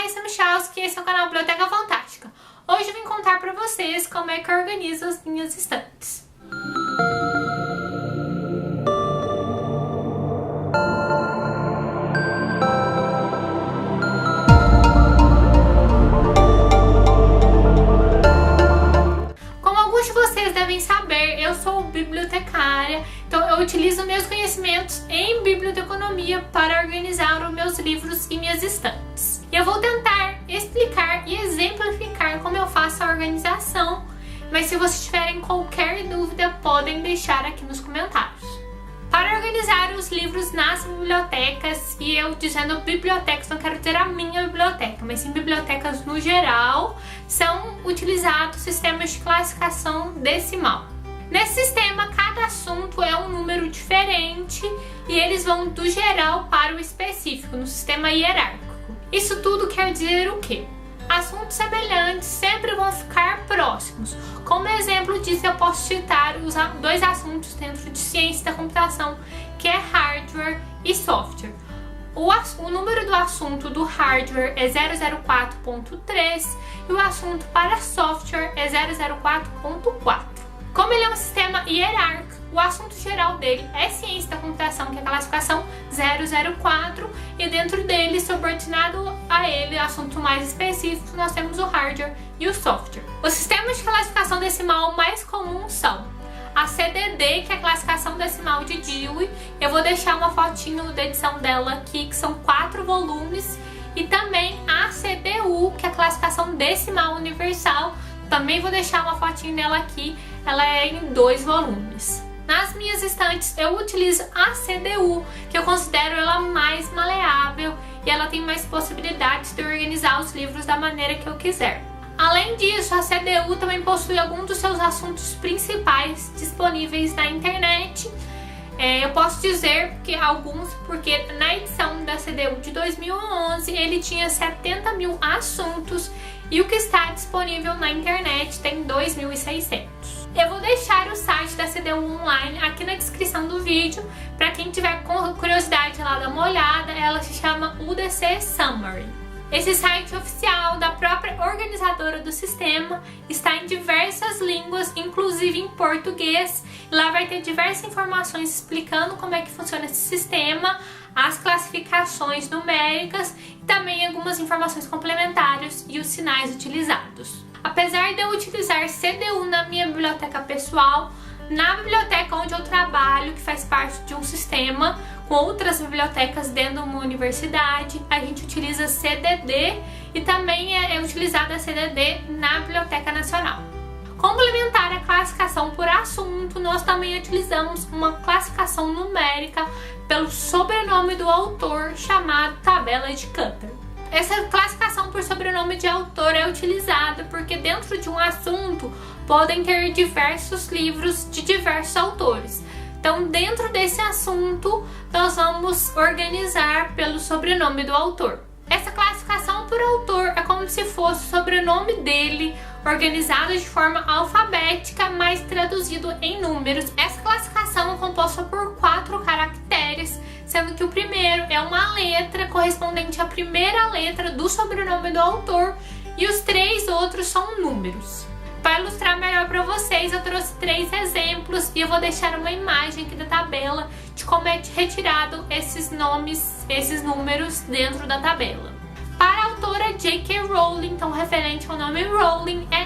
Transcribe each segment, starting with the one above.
Raíssa Michalski e esse é o canal Biblioteca Fantástica. Hoje eu vim contar pra vocês como é que eu organizo as minhas estantes. Como alguns de vocês devem saber, eu sou bibliotecária, então eu utilizo meus conhecimentos em biblioteconomia para organizar os meus livros e minhas estantes. E eu vou tentar explicar e exemplificar como eu faço a organização, mas se vocês tiverem qualquer dúvida, podem deixar aqui nos comentários. Para organizar os livros nas bibliotecas, e eu dizendo bibliotecas, não quero dizer a minha biblioteca, mas sim bibliotecas no geral, são utilizados sistemas de classificação decimal. Nesse sistema, cada assunto é um número diferente e eles vão do geral para o específico, no sistema hierárquico. Isso tudo quer dizer o quê? Assuntos semelhantes sempre vão ficar próximos. Como exemplo disso, eu posso citar os dois assuntos dentro de ciência da computação, que é hardware e software. O número do assunto do hardware é 004.3 e o assunto para software é 004.4. Como ele é um sistema hierárquico, o assunto geral dele é ciência da computação, que é a classificação 004, e dentro dele, subordinado a ele, assunto mais específico, nós temos o hardware e o software. Os sistemas de classificação decimal mais comuns são a CDD, que é a classificação decimal de Dewey. Eu vou deixar uma fotinho da edição dela aqui, que são 4 volumes, e também a CDU, que é a classificação decimal universal. Também vou deixar uma fotinho dela aqui, ela é em 2 volumes. Nas minhas estantes eu utilizo a CDU, que eu considero ela mais maleável e ela tem mais possibilidades de organizar os livros da maneira que eu quiser. Além disso, a CDU também possui alguns dos seus assuntos principais disponíveis na internet. Eu posso dizer que alguns, porque na edição da CDU de 2011 ele tinha 70 mil assuntos e o que está disponível na internet tem 2.600. Eu vou deixar o site da CDU online aqui na descrição do vídeo. Para quem tiver curiosidade lá, dar uma olhada. Ela se chama UDC Summary. Esse site oficial da própria organizadora do sistema está em diversas línguas, inclusive em português. Lá vai ter diversas informações explicando como é que funciona esse sistema, as classificações numéricas e também algumas informações complementares e os sinais utilizados. Apesar de eu utilizar CDU na minha biblioteca pessoal, na biblioteca onde eu trabalho, que faz parte de um sistema com outras bibliotecas dentro de uma universidade, a gente utiliza CDD e também é utilizada a CDD na Biblioteca Nacional. Complementar a classificação por assunto, nós também utilizamos uma classificação numérica pelo sobrenome do autor, chamado tabela de Cantor. Essa classificação por sobrenome de autor é utilizada porque dentro de um assunto podem ter diversos livros de diversos autores. Então, dentro desse assunto, nós vamos organizar pelo sobrenome do autor. Essa classificação por autor é como se fosse o sobrenome dele, organizado de forma alfabética, mas traduzido em números. Essa classificação é composta por 4 caracteres, sendo que o primeiro é uma letra correspondente à primeira letra do sobrenome do autor e os 3 outros são números. Para ilustrar melhor para vocês, eu trouxe 3 exemplos e eu vou deixar uma imagem aqui da tabela de como é retirado esses nomes, esses números dentro da tabela. Para a autora J.K. Rowling, então referente ao nome Rowling, é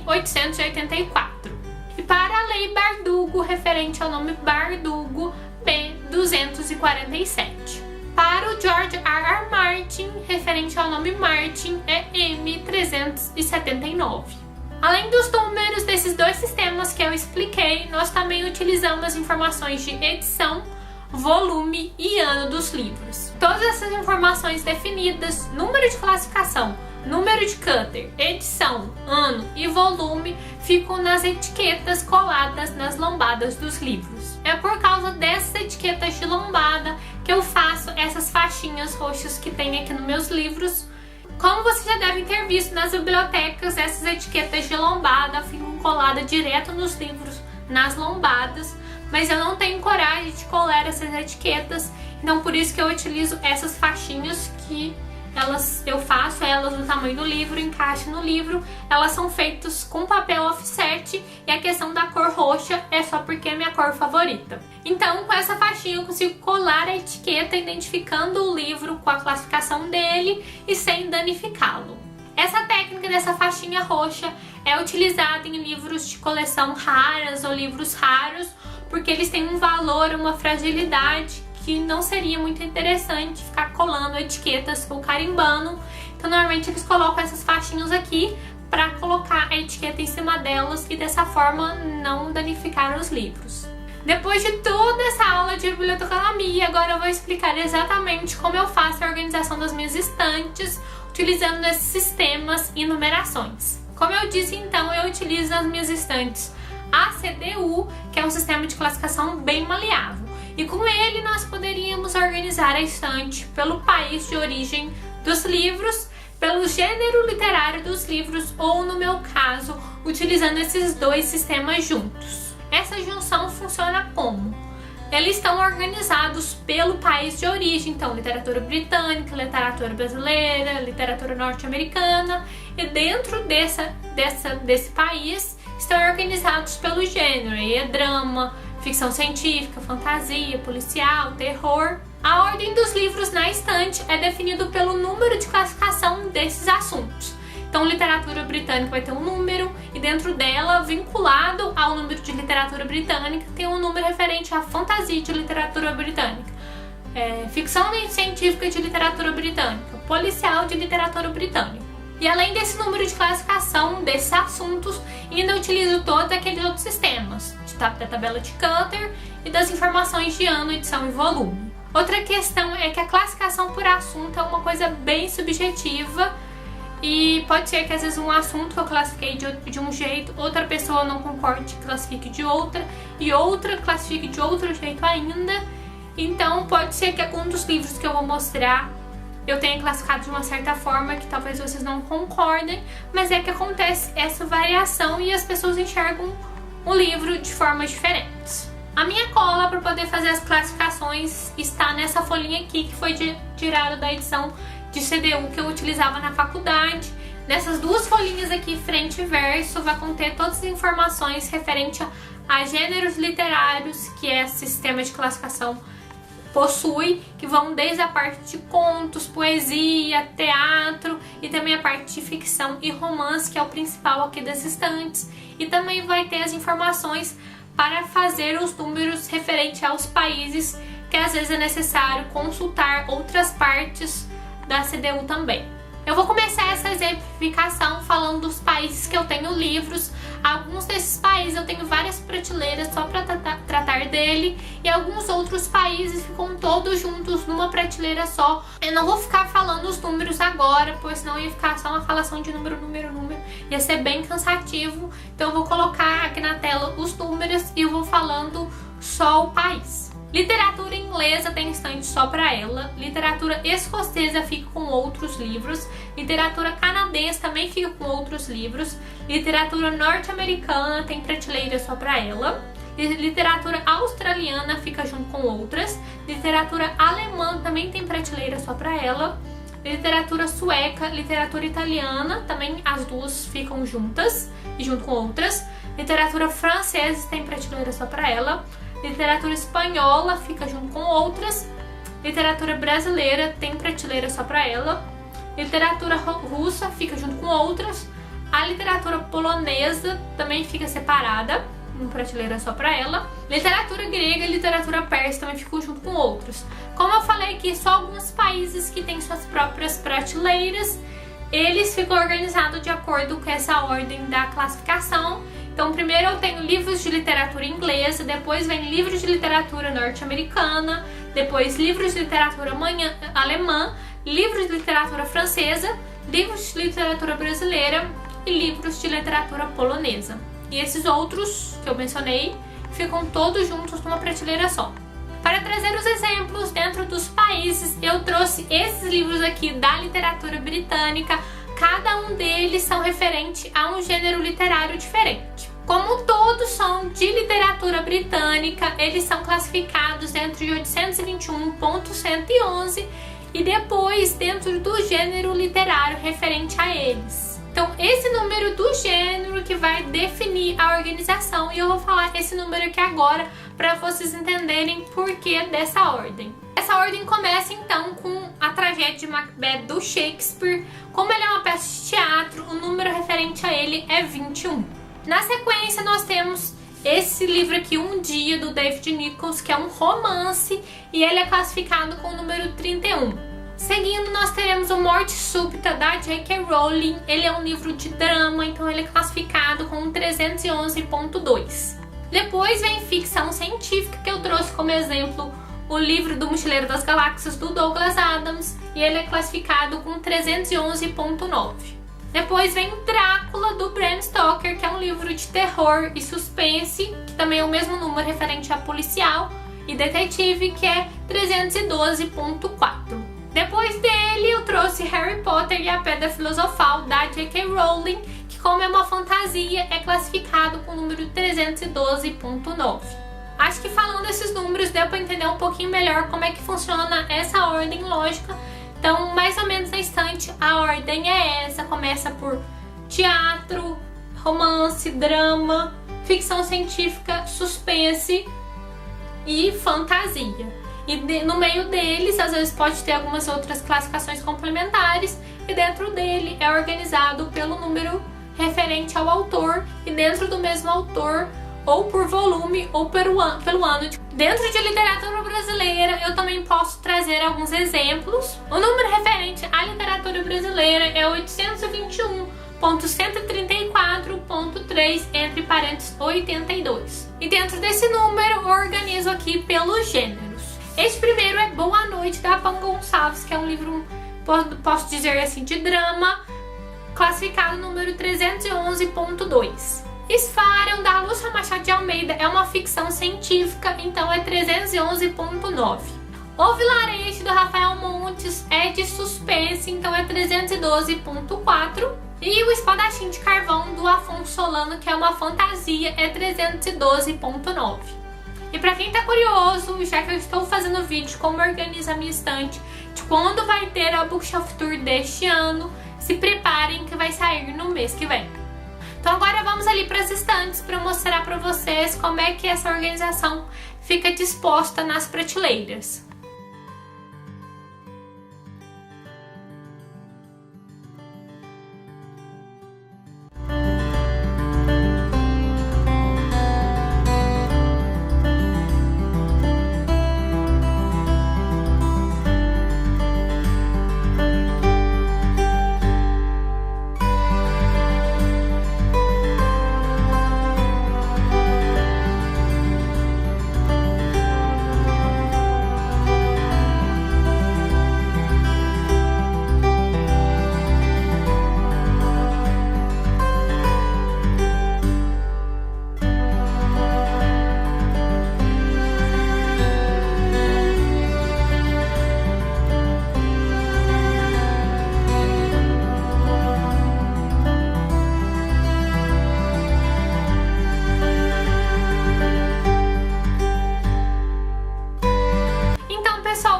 R884. E para a Lei Bardugo, referente ao nome Bardugo, B247. Para o George R.R. Martin, referente ao nome Martin, é M379. Além dos números desses 2 sistemas que eu expliquei, nós também utilizamos as informações de edição, volume e ano dos livros. Todas essas informações definidas, número de classificação, número de Cantor, edição, ano e volume, ficam nas etiquetas coladas nas lombadas dos livros. É por causa dessas etiquetas de lombada que eu faço essas faixinhas roxas que tem aqui nos meus livros. Como vocês já devem ter visto nas bibliotecas, essas etiquetas de lombada ficam coladas direto nos livros, nas lombadas, mas eu não tenho coragem de colar essas etiquetas, então por isso que eu utilizo essas faixinhas que eu faço elas do tamanho do livro, encaixo no livro. Elas são feitas com papel offset e a questão da cor roxa é só porque é minha cor favorita. Então, com essa faixinha eu consigo colar a etiqueta identificando o livro com a classificação dele e sem danificá-lo. Essa técnica dessa faixinha roxa é utilizada em livros de coleção raras ou livros raros, porque eles têm um valor, uma fragilidade que não seria muito interessante ficar colando etiquetas ou carimbando. Então normalmente eles colocam essas faixinhas aqui para colocar a etiqueta em cima delas e dessa forma não danificar os livros. Depois de toda essa aula de biblioteconomia, agora eu vou explicar exatamente como eu faço a organização das minhas estantes utilizando esses sistemas e numerações. Como eu disse, então, eu utilizo nas minhas estantes a CDU, que é um sistema de classificação bem maleável. E com ele nós poderíamos organizar a estante pelo país de origem dos livros, pelo gênero literário dos livros ou, no meu caso, utilizando esses dois sistemas juntos. Essa junção funciona como? Eles estão organizados pelo país de origem, então literatura britânica, literatura brasileira, literatura norte-americana, e dentro desse país estão organizados pelo gênero, aí é drama, ficção científica, fantasia, policial, terror. A ordem dos livros na estante é definido pelo número de classificação desses assuntos. Então, literatura britânica vai ter um número e dentro dela, vinculado ao número de literatura britânica, tem um número referente à fantasia de literatura britânica, ficção científica de literatura britânica, policial de literatura britânica. E além desse número de classificação desses assuntos, ainda utilizo todos aqueles outros sistemas, da tabela de Cantor e das informações de ano, edição e volume. Outra questão é que a classificação por assunto é uma coisa bem subjetiva e pode ser que às vezes um assunto que eu classifiquei de um jeito, outra pessoa não concorde que classifique de outra e outra classifique de outro jeito ainda. Então pode ser que algum dos livros que eu vou mostrar eu tenha classificado de uma certa forma que talvez vocês não concordem, mas é que acontece essa variação e as pessoas enxergam o livro de formas diferentes. A minha cola para poder fazer as classificações está nessa folhinha aqui que foi tirada da edição de CDU que eu utilizava na faculdade. Nessas duas folhinhas aqui, frente e verso, vai conter todas as informações referente a gêneros literários que esse sistema de classificação possui, que vão desde a parte de contos, poesia, teatro e também a parte de ficção e romance, que é o principal aqui das estantes. E também vai ter as informações para fazer os números referente aos países, que às vezes é necessário consultar outras partes da CDU também. Eu vou começar essa exemplificação falando dos países que eu tenho livros. Alguns desses países eu tenho várias prateleiras só para tratar dele, e alguns outros países ficam todos juntos numa prateleira só. Eu não vou ficar falando os números agora, pois senão ia ficar só uma falação de número, ia ser bem cansativo. Então eu vou colocar aqui na tela os números e eu vou falando só o país. Literatura inglesa tem estante só para ela, literatura escocesa fica com outros livros, literatura canadense também fica com outros livros, literatura norte-americana tem prateleira só para ela, literatura australiana fica junto com outras, literatura alemã também tem prateleira só para ela, literatura sueca, literatura italiana também as duas ficam juntas e junto com outras, literatura francesa tem prateleira só para ela, literatura espanhola fica junto com outras, literatura brasileira tem prateleira só para ela, literatura russa fica junto com outras, a literatura polonesa também fica separada, uma prateleira só para ela, literatura grega e literatura persa também ficam junto com outros. Como eu falei aqui, só alguns países que têm suas próprias prateleiras, eles ficam organizados de acordo com essa ordem da classificação. Então primeiro eu tenho livros de literatura inglesa, depois vem livros de literatura norte-americana, depois livros de literatura alemã, livros de literatura francesa, livros de literatura brasileira e livros de literatura polonesa. E esses outros que eu mencionei ficam todos juntos numa prateleira só. Para trazer os exemplos dentro dos países, eu trouxe esses livros aqui da literatura britânica. Cada um deles são referente a um gênero literário diferente. Como todos são de literatura britânica, eles são classificados dentro de 821.111 e depois dentro do gênero literário referente a eles. Então, esse número do gênero que vai definir a organização, e eu vou falar esse número aqui agora para vocês entenderem por que dessa ordem. Essa ordem começa então com a tragédia de Macbeth do Shakespeare. Como ele é uma peça de teatro, o número referente a ele é 21. Na sequência, nós temos esse livro aqui, Um Dia, do David Nicholls, que é um romance, e ele é classificado com o número 31. Seguindo, nós teremos o Morte Súbita, da J.K. Rowling. Ele é um livro de drama, então ele é classificado com 311.2. Depois vem ficção científica, que eu trouxe como exemplo o livro do Mochileiro das Galáxias, do Douglas Adams, e ele é classificado com 311.9. Depois vem Drácula, do Bram Stoker, que é um livro de terror e suspense, que também é o mesmo número referente a policial e detetive, que é 312.4. Depois dele, eu trouxe Harry Potter e a Pedra Filosofal, da J.K. Rowling, que, como é uma fantasia, é classificado com o número 312.9. Acho que falando esses números deu para entender um pouquinho melhor como é que funciona essa ordem lógica. Então, mais ou menos na estante, a ordem é essa. Começa por teatro, romance, drama, ficção científica, suspense e fantasia. E no meio deles, às vezes pode ter algumas outras classificações complementares, e dentro dele é organizado pelo número referente ao autor, e dentro do mesmo autor, ou por volume, ou pelo ano. Dentro de literatura brasileira, eu também posso trazer alguns exemplos. O número referente à literatura brasileira é 821.134.3, entre parênteses 82. E dentro desse número, eu organizo aqui pelos gêneros. Este primeiro é Boa Noite, da Pan Gonçalves, que é um livro, posso dizer assim, de drama, classificado número 311.2. Esfarion, da Lúcia Machado de Almeida, é uma ficção científica, então é 311.9. O Vilarejo, do Rafael Montes, é de suspense, então é 312.4. E o Espadachim de Carvão, do Afonso Solano, que é uma fantasia, é 312.9. E para quem tá curioso, já que eu estou fazendo vídeo de como organiza a minha estante, de quando vai ter a Bookshelf Tour deste ano, se preparem que vai sair no mês que vem. Então agora vamos ali para as estantes para mostrar para vocês como é que essa organização fica disposta nas prateleiras.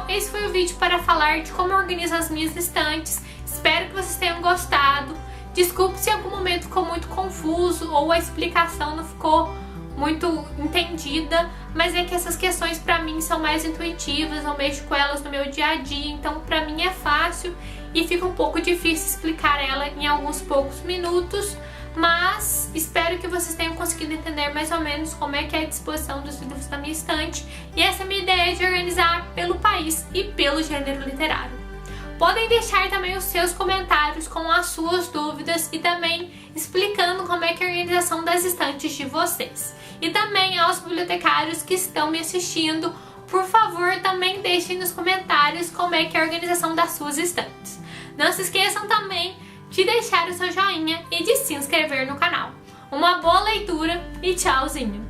Esse foi o vídeo para falar de como eu organizo as minhas estantes. Espero que vocês tenham gostado. Desculpe se em algum momento ficou muito confuso ou a explicação não ficou muito entendida, mas é que essas questões para mim são mais intuitivas, eu mexo com elas no meu dia a dia, então para mim é fácil e fica um pouco difícil explicar ela em alguns poucos minutos, mas espero que vocês tenham conseguido entender mais ou menos como é que é a disposição dos livros da minha estante, e essa é a minha ideia de organizar pelo país e pelo gênero literário. Podem deixar também os seus comentários com as suas dúvidas e também explicando como é que é a organização das estantes de vocês. E também aos bibliotecários que estão me assistindo, por favor, também deixem nos comentários como é que é a organização das suas estantes. Não se esqueçam também de deixar o seu joinha e de se inscrever no canal. Uma boa leitura e tchauzinho!